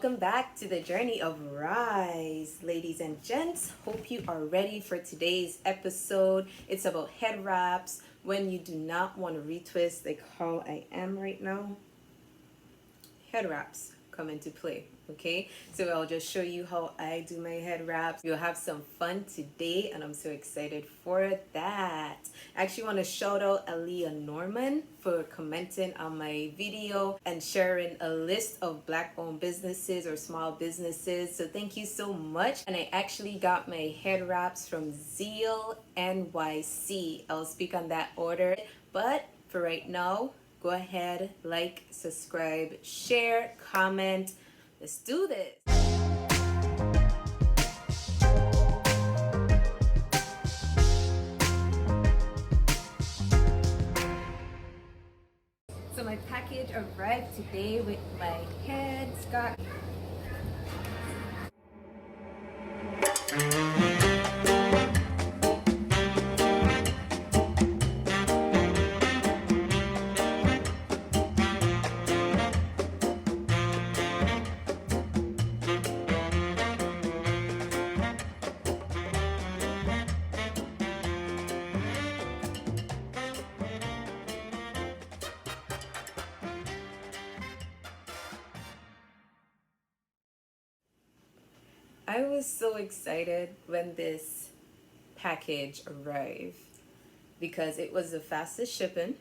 Welcome back to the journey of Rise, ladies and gents. Hope you are ready for today's episode. It's about head wraps when you do not want to retwist like how I am right now. Head wraps come into play, okay? So I'll just show you how I do my head wraps. We'll have some fun today and I'm so excited for that. I actually want to shout out Aaliyah Norman for commenting on my video and sharing a list of black-owned businesses or small businesses. So thank you so much. And I actually got my head wraps from Zeal NYC. I'll speak on that order. But for right now, go ahead, like, subscribe, share, comment. Let's do this. So my package arrived today with my head scarf. I was so excited when this package arrived because it was the fastest shipping.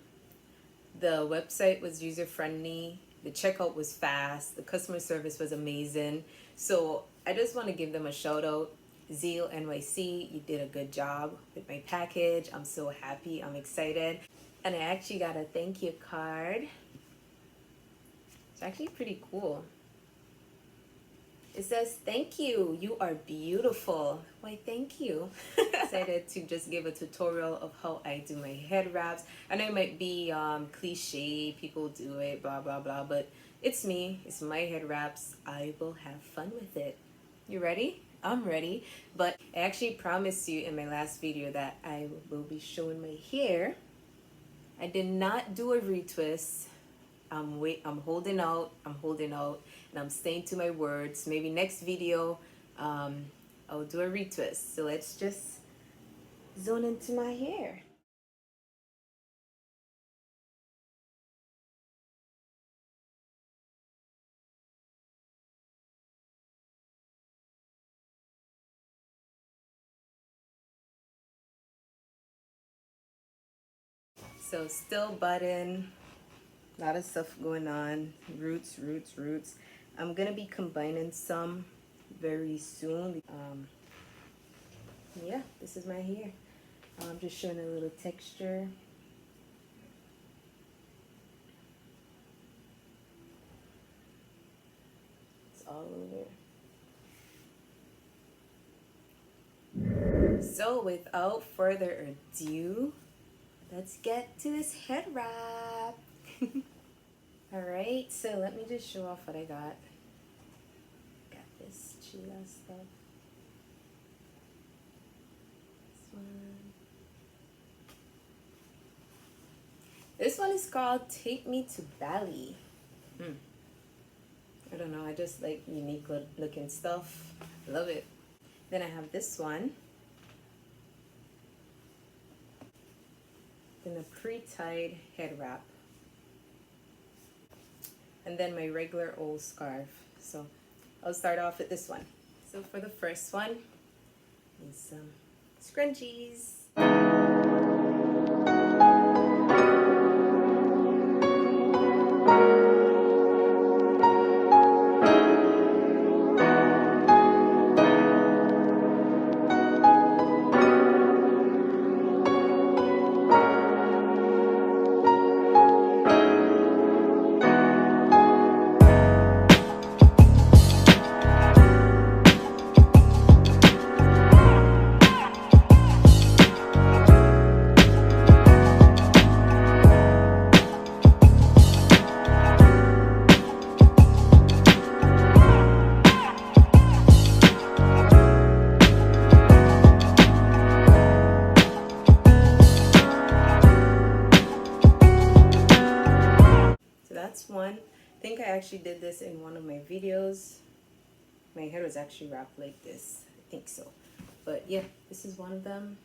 The website was user-friendly. The checkout was fast. The customer service was amazing. So I just want to give them a shout out. Zeal NYC, you did a good job with my package. I'm so happy. I'm excited. And I actually got a thank you card. It's actually pretty cool. It says, "Thank you, you are beautiful." Why, thank you. Excited to just give a tutorial of how I do my head wraps. I know it might be cliche, people do it, blah, blah, blah, but it's me, it's my head wraps. I will have fun with it. You ready? I'm ready. But I actually promised you in my last video that I will be showing my hair. I did not do a retwist. I'm holding out, and I'm staying to my words. Maybe next video, I'll do a retwist. So let's just zone into my hair. So still button. A lot of stuff going on. Roots. I'm gonna be combining some very soon. Yeah, this is my hair. I'm just showing a little texture. It's all over. So without further ado, let's get to this head wrap. Alright, so let me just show off what I got. Got this Sherise stuff. This one is called Take Me to Bali. I don't know, I just like unique looking stuff. Love it. Then I have this one. Then a pre-tied head wrap. And then my regular old scarf. So I'll start off with this one. So for the first one, need some scrunchies. One. I think I actually did this in one of my videos. My hair was actually wrapped like this. I think so. But yeah, this is one of them.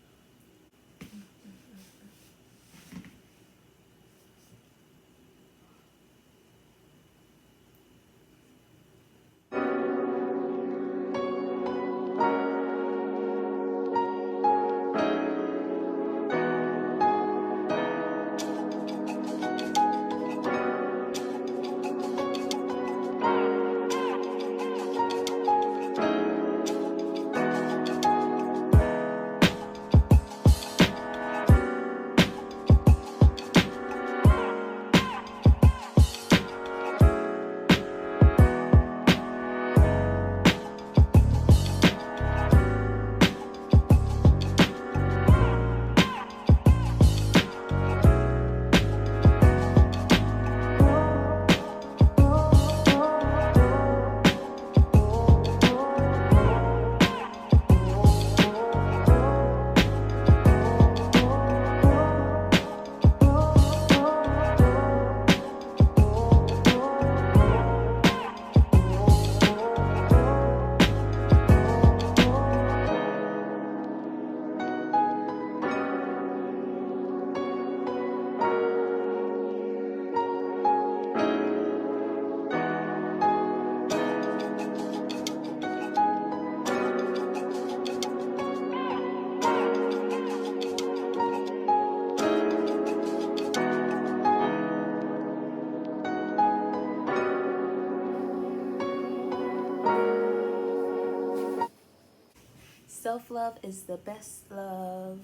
Self-love is the best love.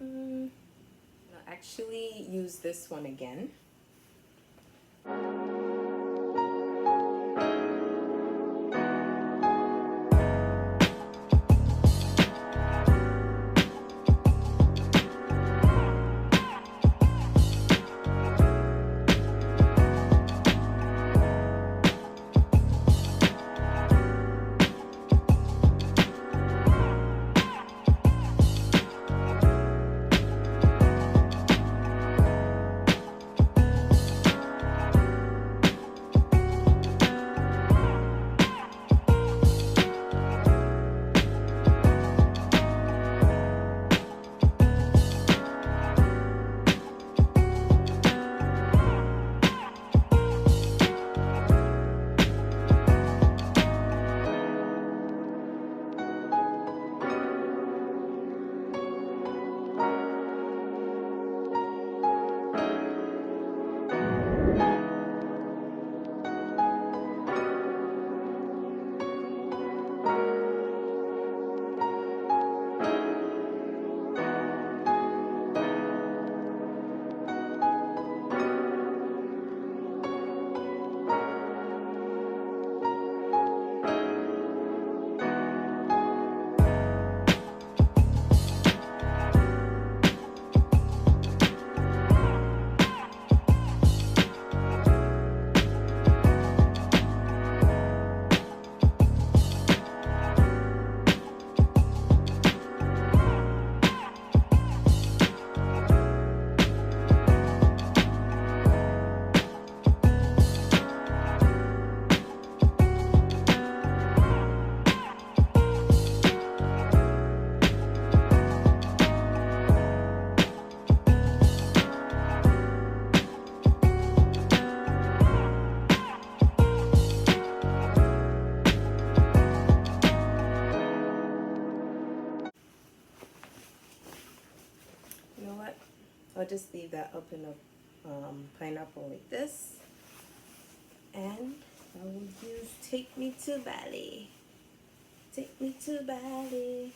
I'll actually use this one again. I'll just leave that up in a pineapple like this. And I will use Take Me to Bali. Take me to Bali.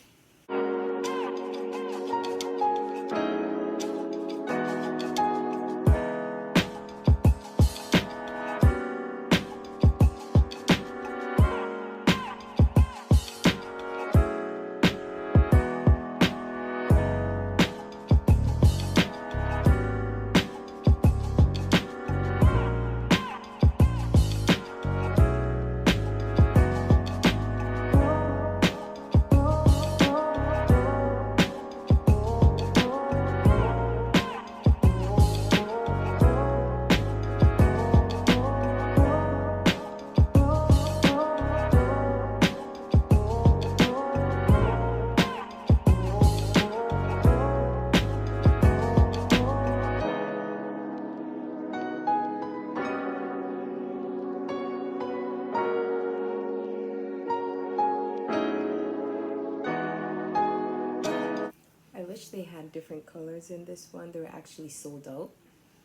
wish they had different colors in this one. They were actually sold out,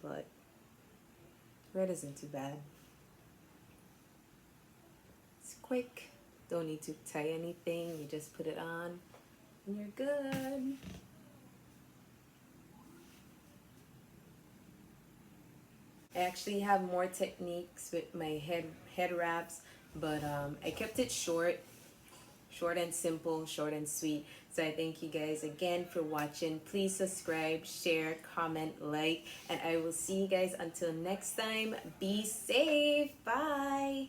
but red isn't too bad. It's quick. Don't need to tie anything. You just put it on and you're good. I actually have more techniques with my head wraps, but I kept it short and simple, short and sweet. So I thank you guys again for watching. Please subscribe, share, comment, like, and I will see you guys until next time. Be safe. Bye.